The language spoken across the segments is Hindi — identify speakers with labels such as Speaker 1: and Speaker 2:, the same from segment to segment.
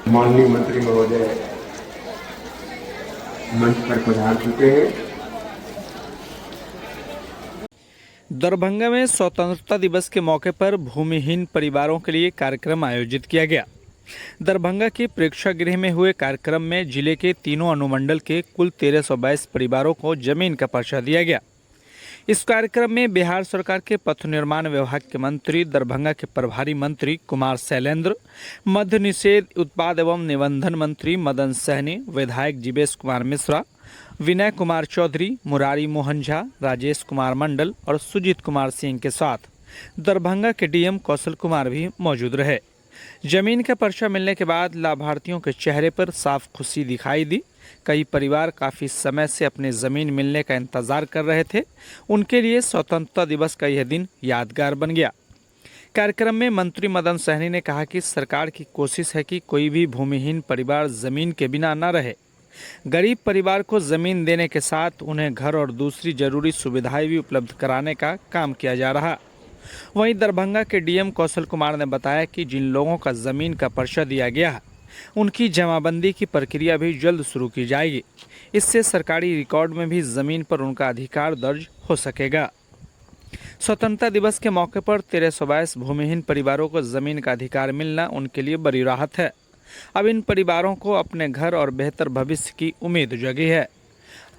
Speaker 1: माननीय मंत्री महोदय मंच पर पधार चुके हैं।
Speaker 2: दरभंगा में स्वतंत्रता दिवस के मौके पर भूमिहीन परिवारों के लिए कार्यक्रम आयोजित किया गया। दरभंगा के प्रेक्षागृह में हुए कार्यक्रम में जिले के तीनों अनुमंडल के कुल 1322 परिवारों को जमीन का पर्चा दिया गया। इस कार्यक्रम में बिहार सरकार के पथ निर्माण विभाग के मंत्री, दरभंगा के प्रभारी मंत्री कुमार शैलेंद्र, मद्य निषेध, उत्पाद एवं निबंधन मंत्री मदन सहनी, विधायक जीवेश कुमार मिश्रा, विनय कुमार चौधरी, मुरारी मोहन झा, राजेश कुमार मंडल और सुजीत कुमार सिंह के साथ दरभंगा के डीएम कौशल कुमार भी मौजूद रहे। जमीन का पर्चा मिलने के बाद लाभार्थियों के चेहरे पर साफ खुशी दिखाई दी। कई परिवार काफ़ी समय से अपने ज़मीन मिलने का इंतज़ार कर रहे थे। उनके लिए स्वतंत्रता दिवस का यह दिन यादगार बन गया। कार्यक्रम में मंत्री मदन सहनी ने कहा कि सरकार की कोशिश है कि कोई भी भूमिहीन परिवार ज़मीन के बिना न रहे। गरीब परिवार को ज़मीन देने के साथ उन्हें घर और दूसरी ज़रूरी सुविधाएं भी उपलब्ध कराने का काम किया जा रहा। वहीं दरभंगा के डीएम कौशल कुमार ने बताया कि जिन लोगों का ज़मीन का पर्चा दिया गया है, उनकी जमाबंदी की प्रक्रिया भी जल्द शुरू की जाएगी। इससे सरकारी रिकॉर्ड में भी ज़मीन पर उनका अधिकार दर्ज हो सकेगा। स्वतंत्रता दिवस के मौके पर 1322 भूमिहीन परिवारों को ज़मीन का अधिकार मिलना उनके लिए बड़ी राहत है। अब इन परिवारों को अपने घर और बेहतर भविष्य की उम्मीद जगी है।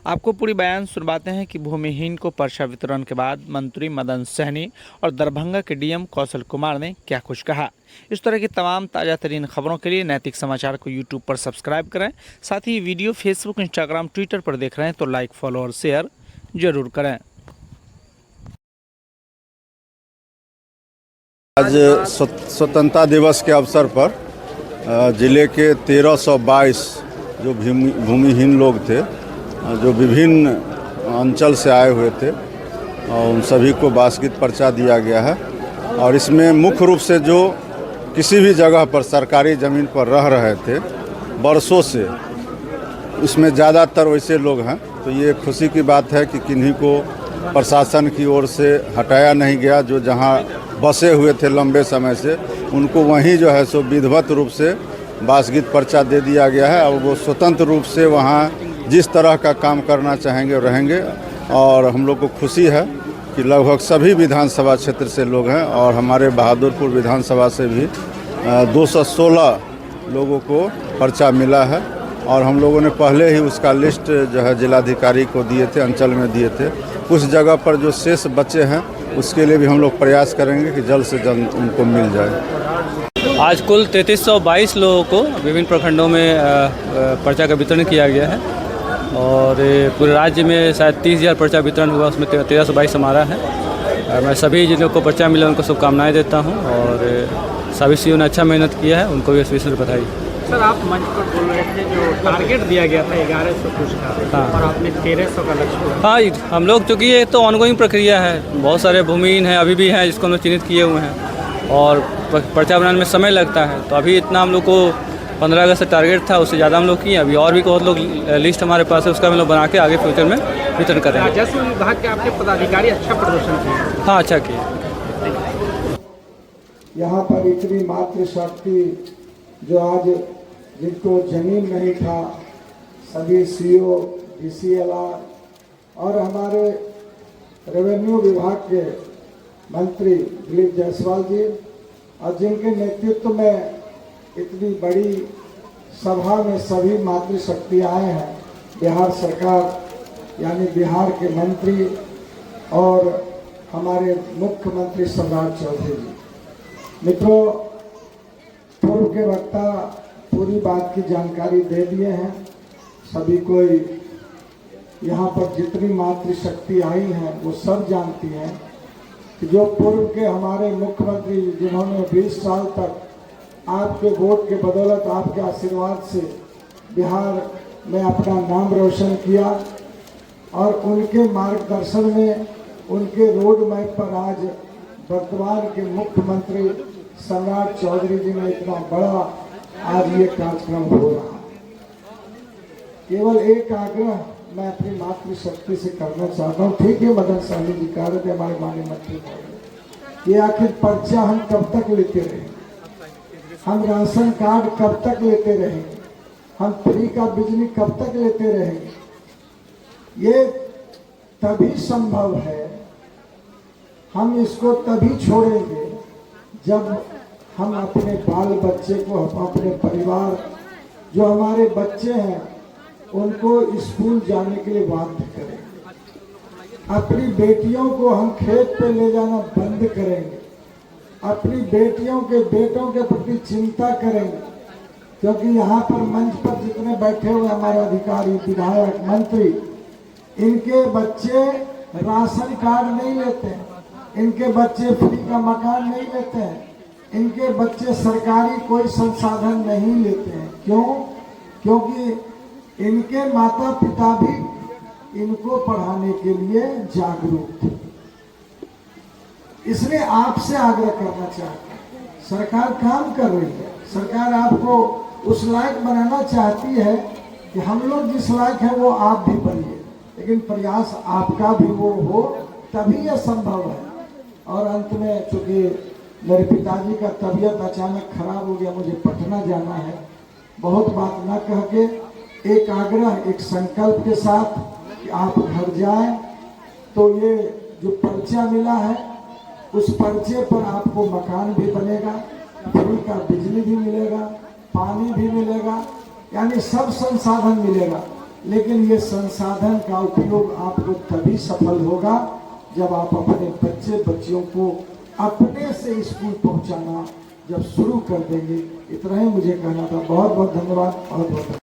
Speaker 2: आपको पूरी बयान सुनवाते हैं कि भूमिहीन को पर्चा वितरण के बाद मंत्री मदन सहनी और दरभंगा के डीएम कौशल कुमार ने क्या कुछ कहा। इस तरह की तमाम ताज़ा तरीन खबरों के लिए नैतिक समाचार को यूट्यूब पर सब्सक्राइब करें। साथ ही वीडियो फेसबुक, इंस्टाग्राम, ट्विटर पर देख रहे हैं तो लाइक, फॉलो और शेयर जरूर करें।
Speaker 3: आज स्वतंत्रता दिवस के अवसर पर जिले के 1322 जो भूमिहीन लोग थे, जो विभिन्न अंचल से आए हुए थे, और उन सभी को बासगीत पर्चा दिया गया है। और इसमें मुख्य रूप से जो किसी भी जगह पर सरकारी ज़मीन पर रह रहे थे बरसों से, इसमें ज़्यादातर वैसे लोग हैं। तो ये खुशी की बात है कि किन्हीं को प्रशासन की ओर से हटाया नहीं गया। जो जहां बसे हुए थे लंबे समय से, उनको वहीं जो है सो विधिवत रूप से बासगीत पर्चा दे दिया गया है। और वो स्वतंत्र रूप से वहां जिस तरह का काम करना चाहेंगे रहेंगे। और हम लोग को खुशी है कि लगभग सभी विधानसभा क्षेत्र से लोग हैं, और हमारे बहादुरपुर विधानसभा से भी 216 लोगों को पर्चा मिला है। और हम लोगों ने पहले ही उसका लिस्ट जो है जिलाधिकारी को दिए थे, अंचल में दिए थे। कुछ जगह पर जो शेष बचे हैं उसके लिए भी हम लोग प्रयास करेंगे कि जल्द से जल्द उनको मिल जाए।
Speaker 4: आज कुल 3322 लोगों को विभिन्न प्रखंडों में पर्चा का वितरण किया गया है। और पूरे राज्य में शायद 30,000 पर्चा वितरण हुआ, उसमें 1322 हमारा है। मैं सभी जिन लोगों को पर्चा मिला उनको शुभकामनाएं देता हूं। और सभी सीओ ने अच्छा मेहनत किया है, उनको भी स्पेशल बधाई।
Speaker 5: सर, आप मंच पर बोल रहे थे जो टारगेट दिया गया था 1100 कुछ का,
Speaker 4: हाँ, और
Speaker 5: आपने 1300 का लक्ष्य।
Speaker 4: हाँ, हम लोग चूँकि ये तो ऑनगोइंग प्रक्रिया है, बहुत सारे भूमिहीन हैं अभी भी हैं जिसको हम लोग चिन्हित किए हुए हैं, और पर्चा बनाने में समय लगता है। तो अभी इतना हम लोग को 15 अगस्त से टारगेट था, उससे ज़्यादा हम लोग किए। अभी और भी बहुत लोग लिस्ट हमारे पास है, उसका हम लोग बना के आगे फ्यूचर में वितरण करेंगे।
Speaker 5: राजस्व विभाग के आपके पदाधिकारी अच्छा प्रदर्शन किए।
Speaker 4: हाँ, अच्छा किए।
Speaker 6: यहाँ पर इतनी मातृशक्ति जो आज जिनको जमीन नहीं था, सभी सीओ, डीसीएलआर और हमारे रेवेन्यू विभाग के मंत्री दिलीप जायसवाल जी, और जिनके नेतृत्व में इतनी बड़ी सभा में सभी मातृशक्ति आए हैं, बिहार सरकार यानी बिहार के मंत्री और हमारे मुख्यमंत्री सम्राट चौधरी जी। मित्रों, पूर्व के वक्ता पूरी बात की जानकारी दे दिए हैं। सभी कोई यहाँ पर जितनी मातृशक्ति आई हैं वो सब जानती हैं कि जो पूर्व के हमारे मुख्यमंत्री, जिन्होंने 20 साल तक आपके वोट के बदौलत, आपके आशीर्वाद से बिहार में अपना नाम रोशन किया, और उनके मार्गदर्शन में, उनके रोड मैप पर आज वर्तमान के मुख्यमंत्री सम्राट चौधरी जी में इतना बड़ा आज ये कार्यक्रम हो रहा है। केवल एक आग्रह मैं अपनी मातृशक्ति से करना चाहता हूँ। ठीक है, मदन सहनी जी कह रहे थे, हमारे माननीय मंत्री, ये आखिर पर्चा हम कब तक लेते रहे? हम राशन कार्ड कब तक लेते रहेंगे, हम फ्री का बिजली कब तक लेते रहेंगे। ये तभी संभव है, हम इसको तभी छोड़ेंगे जब हम अपने बाल बच्चे को, अपने परिवार, जो हमारे बच्चे हैं उनको स्कूल जाने के लिए बाध्य करेंगे। अपनी बेटियों को हम खेत पे ले जाना बंद करेंगे, अपनी बेटियों के बेटों के प्रति चिंता करेंगे। क्योंकि यहाँ पर मंच पर जितने बैठे हुए हमारे अधिकारी, विधायक, मंत्री, इनके बच्चे राशन कार्ड नहीं लेते हैं, इनके बच्चे फ्री का मकान नहीं लेते हैं, इनके बच्चे सरकारी कोई संसाधन नहीं लेते हैं। क्यों? क्योंकि इनके माता पिता भी इनको पढ़ाने के लिए जागरूक थे। इसलिए आपसे आग्रह करना चाहते हैं, सरकार काम कर रही है, सरकार आपको उस लायक बनाना चाहती है कि हम लोग जिस लायक है वो आप भी बनिए, लेकिन प्रयास आपका भी वो हो, तभी यह संभव है। और अंत में चूंकि मेरे पिताजी का तबीयत अचानक खराब हो गया, मुझे पटना जाना है, बहुत बात न कह के एक आग्रह, एक संकल्प के साथ कि आप घर जाएं तो ये जो पर्चा मिला है उस पर्चे पर आपको मकान भी बनेगा, फ्री का बिजली भी मिलेगा, पानी भी मिलेगा, यानी सब संसाधन मिलेगा। लेकिन ये संसाधन का उपयोग आपको तभी सफल होगा जब आप अपने बच्चे बच्चियों को अपने से स्कूल पहुंचाना जब शुरू कर देंगे। इतना ही मुझे कहना था। बहुत बहुत धन्यवाद। बहुत बहुत